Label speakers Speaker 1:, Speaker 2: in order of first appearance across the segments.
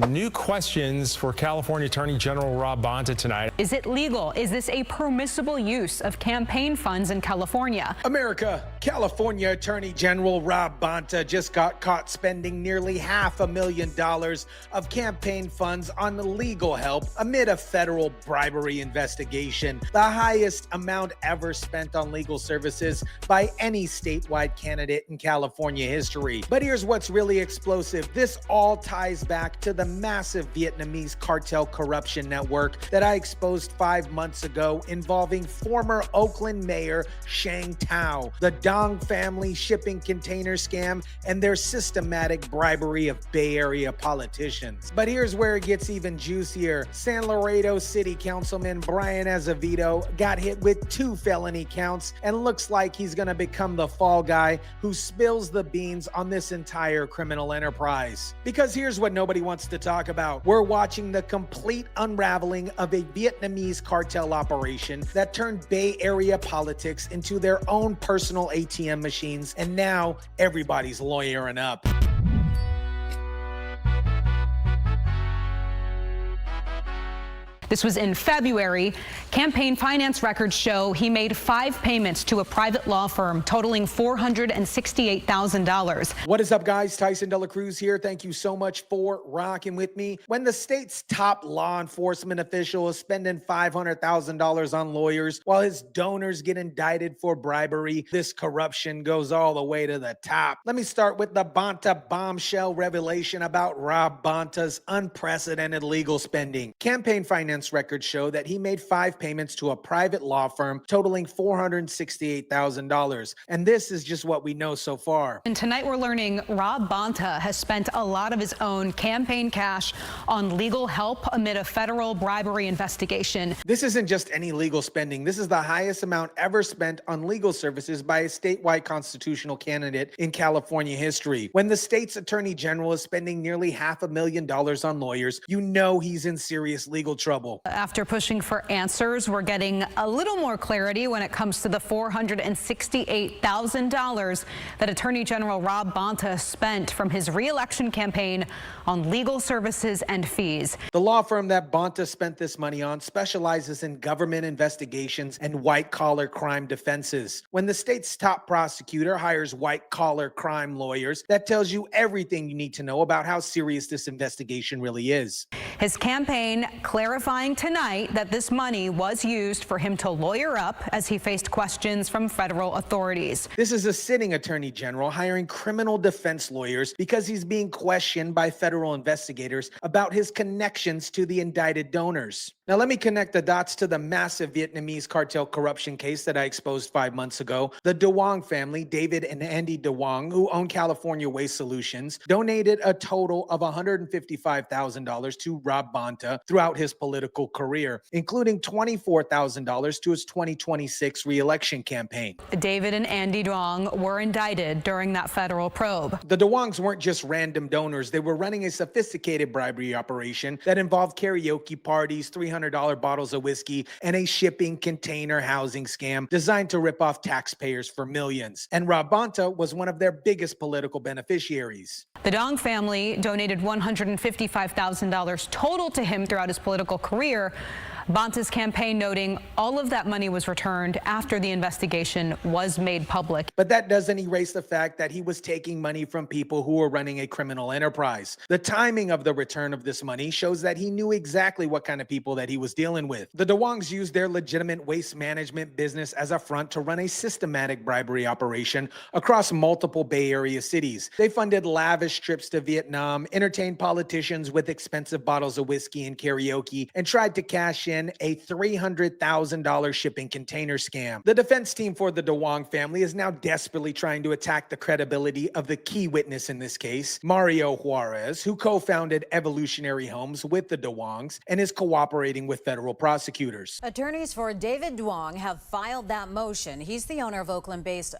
Speaker 1: New questions for California Attorney General Rob Bonta tonight.
Speaker 2: Is it legal? Is this a permissible use of campaign funds in California?
Speaker 3: America, California Attorney General Rob Bonta just got caught spending nearly $500,000 of campaign funds on legal help amid a federal bribery investigation, the highest amount ever spent on legal services by any statewide candidate in California history. But here's what's really explosive. This all ties back to the massive Vietnamese cartel corruption network that I exposed 5 months ago involving former Oakland Mayor Shang Tao, the Duong family shipping container scam, and their systematic bribery of Bay Area politicians. But here's where it gets even juicier. San Laredo City Councilman Brian Azevedo got hit with 2 felony counts and looks like he's going to become the fall guy who spills the beans on this entire criminal enterprise. Because here's what nobody wants to talk about. We're watching the complete unraveling of a Vietnamese cartel operation that turned Bay Area politics into their own personal ATM machines, and now everybody's lawyering up.
Speaker 2: This was in February. Campaign finance records show he made 5 payments to a private law firm totaling $468,000.
Speaker 3: What is up, guys? TYSON DELACRUZ here. Thank you so much for rocking with me. When the state's top law enforcement official is spending $500,000 on lawyers while his donors get indicted for bribery, this corruption goes all the way to the top. Let me start with the Bonta bombshell revelation about Rob Bonta's unprecedented legal spending. Campaign finance records show that he made 5 payments to a private law firm totaling $468,000. And this is just what we know so far.
Speaker 2: And tonight we're learning Rob Bonta has spent a lot of his own campaign cash on legal help amid a federal bribery investigation.
Speaker 3: This isn't just any legal spending. This is the highest amount ever spent on legal services by a statewide constitutional candidate in California history. When the state's attorney general is spending nearly $500,000 on lawyers, you know he's in serious legal trouble.
Speaker 2: After pushing for answers, we're getting a little more clarity when it comes to the $468,000 that Attorney General Rob Bonta spent from his re-election campaign on legal services and fees.
Speaker 3: The law firm that Bonta spent this money on specializes in government investigations and white-collar crime defenses. When the state's top prosecutor hires white-collar crime lawyers, that tells you everything you need to know about how serious this investigation really is.
Speaker 2: His campaign clarifying tonight that this money was used for him to lawyer up as he faced questions from federal authorities.
Speaker 3: This is a sitting attorney general hiring criminal defense lawyers because he's being questioned by federal investigators about his connections to the indicted donors. Now, let me connect the dots to the massive Vietnamese cartel corruption case that I exposed 5 months ago. The Duong family, David and Andy Duong, who own California Waste Solutions, donated a total of $155,000 to Rob Bonta throughout his political career, including $24,000 to his 2026 re-election campaign.
Speaker 2: David and Andy Duong were indicted during that federal probe.
Speaker 3: The Duongs weren't just random donors. They were running a sophisticated bribery operation that involved karaoke parties, $300 bottles of whiskey, and a shipping container housing scam designed to rip off taxpayers for millions. And Rob Bonta was one of their biggest political beneficiaries.
Speaker 2: The Duong family donated $155,000 total to him throughout his political career. Bonta's campaign noting all of that money was returned after the investigation was made public.
Speaker 3: But that doesn't erase the fact that he was taking money from people who were running a criminal enterprise. The timing of the return of this money shows that he knew exactly what kind of people that he was dealing with. The Duongs used their legitimate waste management business as a front to run a systematic bribery operation across multiple Bay Area cities. They funded lavish trips to Vietnam, entertained politicians with expensive bottles of whiskey and karaoke, and tried to cash in a $300,000 shipping container scam. The defense team for the Duong family is now desperately trying to attack the credibility of the key witness in this case, Mario Juarez, who co-founded Evolutionary Homes with the Duongs and is cooperating with federal prosecutors.
Speaker 4: Attorneys for David Duong have filed that motion. He's the owner of an Oakland-based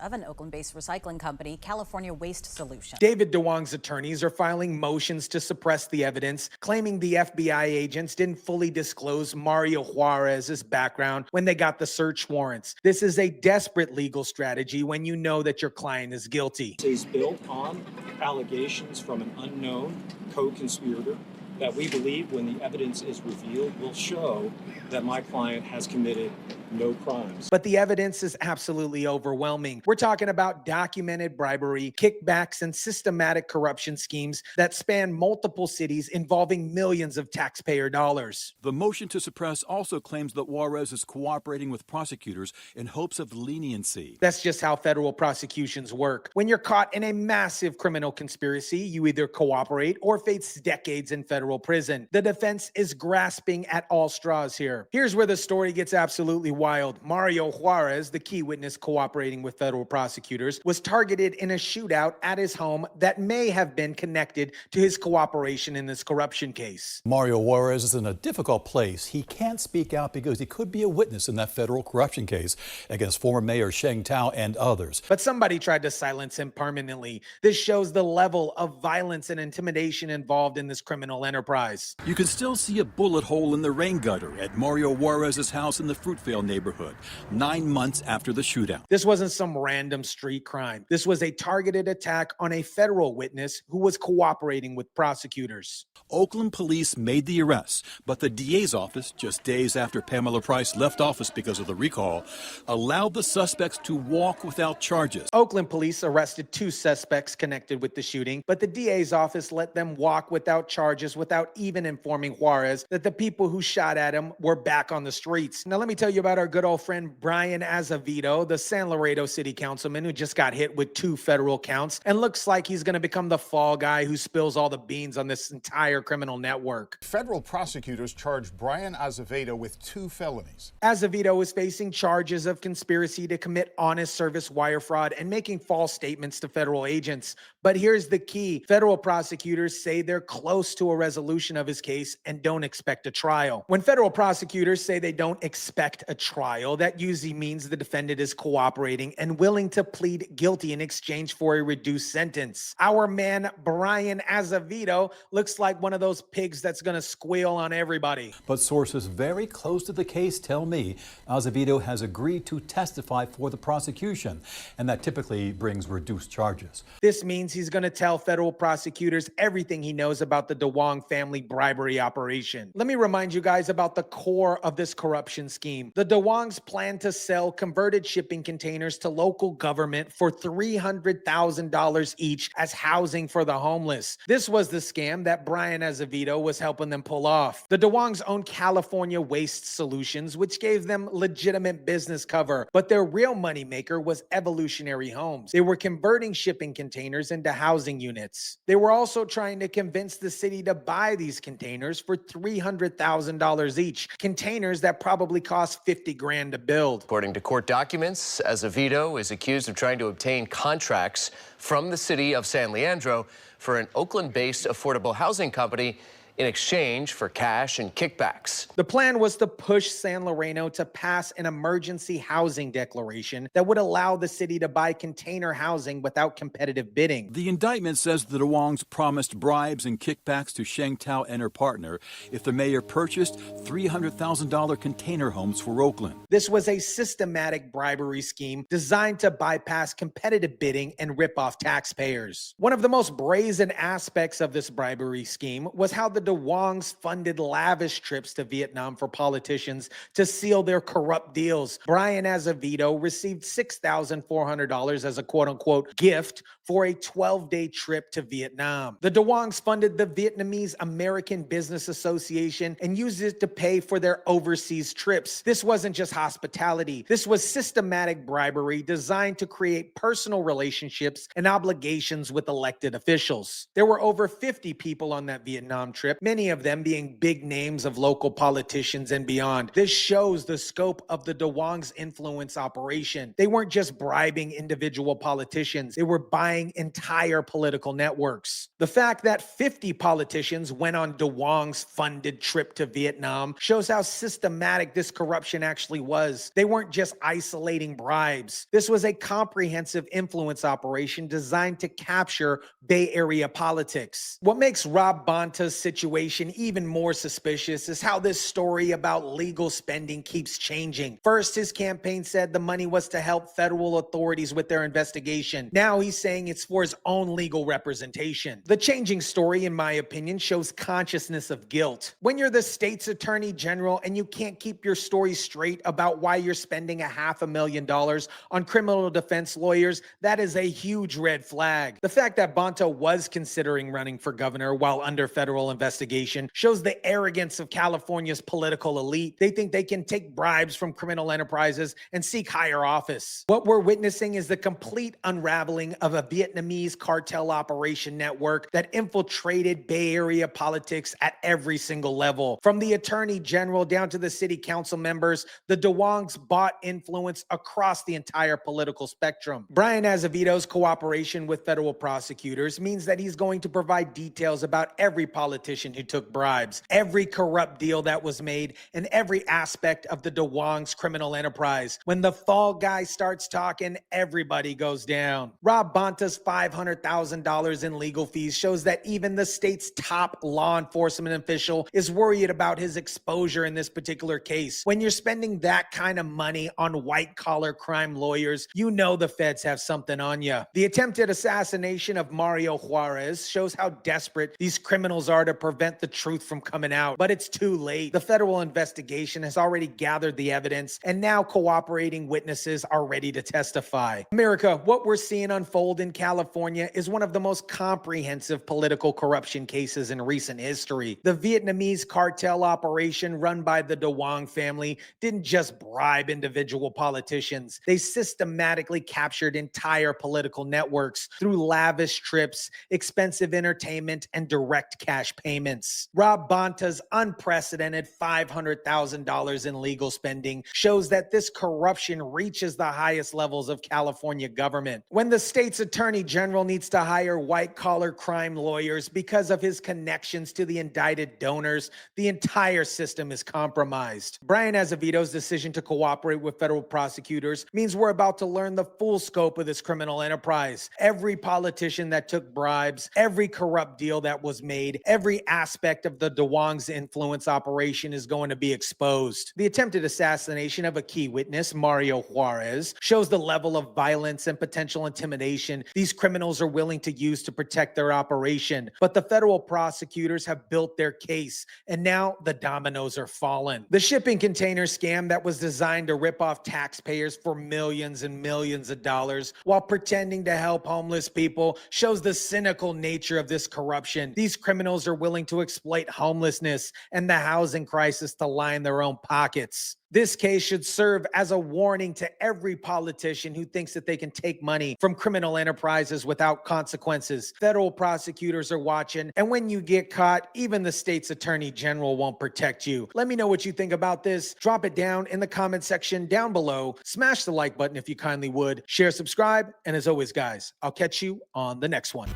Speaker 4: recycling company, California Waste Solutions.
Speaker 3: David Duong's attorneys are filing motions to suppress the evidence, claiming the FBI agents didn't fully disclose Mario Juarez's background when they got the search warrants. This is a desperate legal strategy when you know that your client is guilty.
Speaker 5: Is built on allegations from an unknown co-conspirator that we believe, when the evidence is revealed, will show that my client has committed no crimes.
Speaker 3: But the evidence is absolutely overwhelming. We're talking about documented bribery, kickbacks, and systematic corruption schemes that span multiple cities involving millions of taxpayer dollars.
Speaker 6: The motion to suppress also claims that Juarez is cooperating with prosecutors in hopes of leniency.
Speaker 3: That's just how federal prosecutions work. When you're caught in a massive criminal conspiracy, you either cooperate or face decades in federal prison. The defense is grasping at all straws here. Here's where the story gets absolutely wild. Mario Juarez, the key witness cooperating with federal prosecutors, was targeted in a shootout at his home that may have been connected to his cooperation in this corruption case.
Speaker 6: Mario Juarez is in a difficult place. He can't speak out because he could be a witness in that federal corruption case against former Mayor Sheng Tao and others.
Speaker 3: But somebody tried to silence him permanently. This shows the level of violence and intimidation involved in this criminal enterprise.
Speaker 6: You can still see a bullet hole in the rain gutter at Mario Juarez's house in the Fruitvale neighborhood, 9 months after the shootout.
Speaker 3: This wasn't some random street crime. This was a targeted attack on a federal witness who was cooperating with prosecutors.
Speaker 6: Oakland police made the arrest, but the DA's office, just days after Pamela Price left office because of the recall, allowed the suspects to walk without charges.
Speaker 3: Oakland police arrested 2 suspects connected with the shooting, but the DA's office let them walk without charges without even informing Juarez that the people who shot at him were back on the streets. Now, let me tell you about our good old friend Brian Azevedo, the San Laredo City Councilman who just got hit with 2 federal counts and looks like he's going to become the fall guy who spills all the beans on this entire criminal network.
Speaker 7: Federal prosecutors charged Brian Azevedo with 2 felonies.
Speaker 3: Azevedo is facing charges of conspiracy to commit honest service wire fraud and making false statements to federal agents. But here's the key. Federal prosecutors say they're close to a resolution of his case and don't expect a trial. When federal prosecutors say they don't expect a trial, that usually means the defendant is cooperating and willing to plead guilty in exchange for a reduced sentence. Our man, Brian Azevedo, looks like one of those pigs that's going to squeal on everybody.
Speaker 6: But sources very close to the case tell me Azevedo has agreed to testify for the prosecution, and that typically brings reduced charges.
Speaker 3: This means he's going to tell federal prosecutors everything he knows about the Duong family bribery operation. Let me remind you guys about the core of this corruption scheme. The Duongs plan to sell converted shipping containers to local government for $300,000 each as housing for the homeless. This was the scam that Brian Azevedo was helping them pull off. The Duongs own California Waste Solutions, which gave them legitimate business cover, but their real moneymaker was Evolutionary Homes. They were converting shipping containers into housing units. They were also trying to convince the city to buy these containers for $300,000 each, containers that probably cost 50 grand to build.
Speaker 8: According to court documents, Azevedo is accused of trying to obtain contracts from the city of San Leandro for an Oakland-based affordable housing company in exchange for cash and kickbacks.
Speaker 3: The plan was to push San Loreno to pass an emergency housing declaration that would allow the city to buy container housing without competitive bidding.
Speaker 6: The indictment says the Duongs promised bribes and kickbacks to Sheng Tao and her partner if the mayor purchased $300,000 container homes for Oakland.
Speaker 3: This was a systematic bribery scheme designed to bypass competitive bidding and rip off taxpayers. One of the most brazen aspects of this bribery scheme was how the Duongs funded lavish trips to Vietnam for politicians to seal their corrupt deals. Brian Azevedo received $6,400 as a quote-unquote gift for a 12-day trip to Vietnam. The Duongs funded the Vietnamese American Business Association and used it to pay for their overseas trips. This wasn't just hospitality. This was systematic bribery designed to create personal relationships and obligations with elected officials. There were over 50 people on that Vietnam trip, many of them being big names of local politicians and beyond. This shows the scope of the Duong's influence operation. They weren't just bribing individual politicians, they were buying entire political networks. The fact that 50 politicians went on Duong's funded trip to Vietnam shows how systematic this corruption actually was. They weren't just isolating bribes. This was a comprehensive influence operation designed to capture Bay Area politics. What makes Rob Bonta's situation situation even more suspicious is how this story about legal spending keeps changing. First, his campaign said the money was to help federal authorities with their investigation. Now he's saying it's for his own legal representation. The changing story, in my opinion, shows consciousness of guilt. When you're the state's attorney general and you can't keep your story straight about why you're spending $500,000 on criminal defense lawyers, that is a huge red flag. The fact that Bonta was considering running for governor while under federal investigation shows the arrogance of California's political elite. They think they can take bribes from criminal enterprises and seek higher office. What we're witnessing is the complete unraveling of a Vietnamese cartel operation network that infiltrated Bay Area politics at every single level. From the attorney general down to the city council members, the Duongs bought influence across the entire political spectrum. Brian Azevedo's cooperation with federal prosecutors means that he's going to provide details about every politician who took bribes, every corrupt deal that was made, and every aspect of the Duong's criminal enterprise. When the fall guy starts talking, everybody goes down. Rob Bonta's $500,000 in legal fees shows that even the state's top law enforcement official is worried about his exposure in this particular case. When you're spending that kind of money on white-collar crime lawyers, you know the feds have something on you. The attempted assassination of Mario Juarez shows how desperate these criminals are to prevent the truth from coming out. But it's too late. The federal investigation has already gathered the evidence, and now cooperating witnesses are ready to testify. America, what we're seeing unfold in California is one of the most comprehensive political corruption cases in recent history. The Vietnamese cartel operation run by the Duong family didn't just bribe individual politicians. They systematically captured entire political networks through lavish trips, expensive entertainment, and direct cash payments. Rob Bonta's unprecedented $500,000 in legal spending shows that this corruption reaches the highest levels of California government. When the state's attorney general needs to hire white-collar crime lawyers because of his connections to the indicted donors, the entire system is compromised. Brian Azevedo's decision to cooperate with federal prosecutors means we're about to learn the full scope of this criminal enterprise. Every politician that took bribes, every corrupt deal that was made, every aspect of the Duong's influence operation is going to be exposed. The attempted assassination of a key witness, Mario Juarez, shows the level of violence and potential intimidation these criminals are willing to use to protect their operation. But the federal prosecutors have built their case, and now the dominoes are falling. The shipping container scam that was designed to rip off taxpayers for millions and millions of dollars while pretending to help homeless people shows the cynical nature of this corruption. These criminals are willing to exploit homelessness and the housing crisis to line their own pockets. This case should serve as a warning to every politician who thinks that they can take money from criminal enterprises without consequences. Federal prosecutors are watching, and when you get caught, even the state's attorney general won't protect you. Let me know what you think about this. Drop it down in the comment section down below. Smash the like button if you kindly would. Share, subscribe, and as always, guys, I'll catch you on the next one.